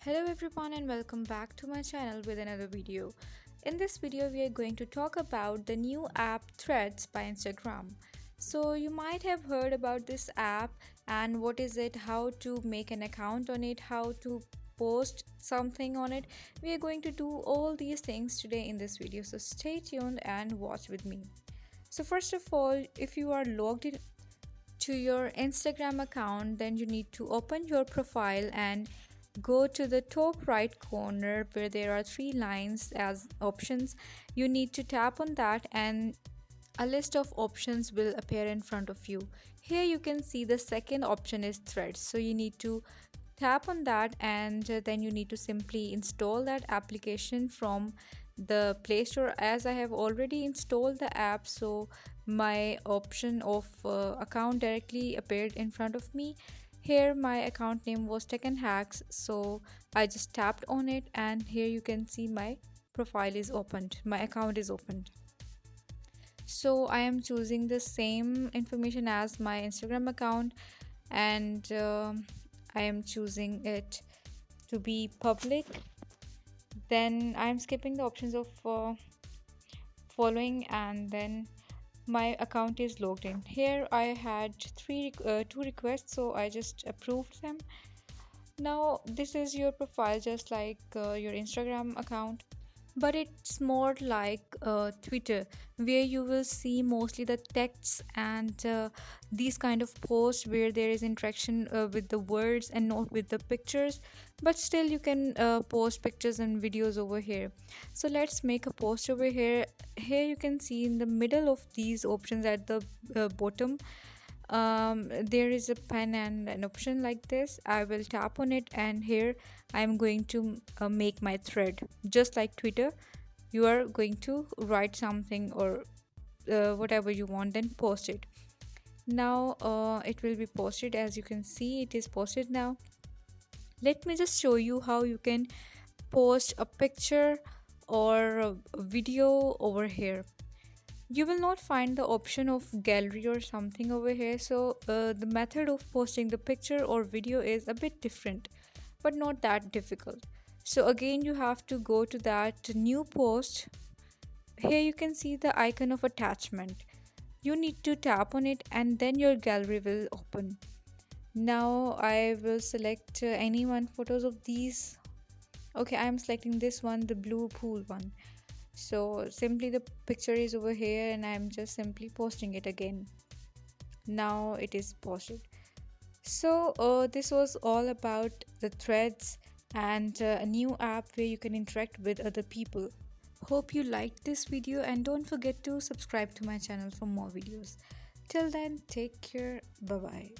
Hello everyone and welcome back to my channel with another video. In this video we are going to talk about the new app Threads by Instagram. So you might have heard about this app and what is it, how to make an account on it, how to post something on it. We are going to do all these things today in this video, so stay tuned and watch with me. So first of all, if you are logged in to your Instagram account, then you need to open your profile and go to the top right corner where there are three lines as options. You need to tap on that and a list of options will appear in front of you. Here you can see the second option is threads. So you need to tap on that and then you need to simply install that application from the Play Store. As I have already installed the app, so my option of account directly appeared in front of me. Here my account name was Tech and Hacks, so I just tapped on it and here you can see my profile is opened, my account is opened. So I am choosing the same information as my Instagram account and I am choosing it to be public. Then I am skipping the options of following and then my account is logged in. Here I had two requests, so I just approved them. Now this is your profile just like your Instagram account, but it's more like Twitter, where you will see mostly the texts and these kind of posts where there is interaction with the words and not with the pictures. But still you can post pictures and videos over here. So let's make a post over here. Here you can see in the middle of these options at the bottom, there is a pen and an option like this. I will tap on it and here I'm going to make my thread just like Twitter. You are going to write something or whatever you want, then post it. Now it will be posted. As you can see, it is posted now. Let me just show you how you can post a picture or a video over here. You will not find the option of gallery or something over here, so the method of posting the picture or video is a bit different but not that difficult. So again you have to go to that new post. Here you can see the icon of attachment. You need to tap on it and then your gallery will open. Now I will select any one photos of these. Okay, I am selecting this one, the blue pool one. So simply the picture is over here and I'm just simply posting it again. Now it is posted. So this was all about the threads and a new app where you can interact with other people. Hope you liked this video and don't forget to subscribe to my channel for more videos. Till then, take care. Bye bye.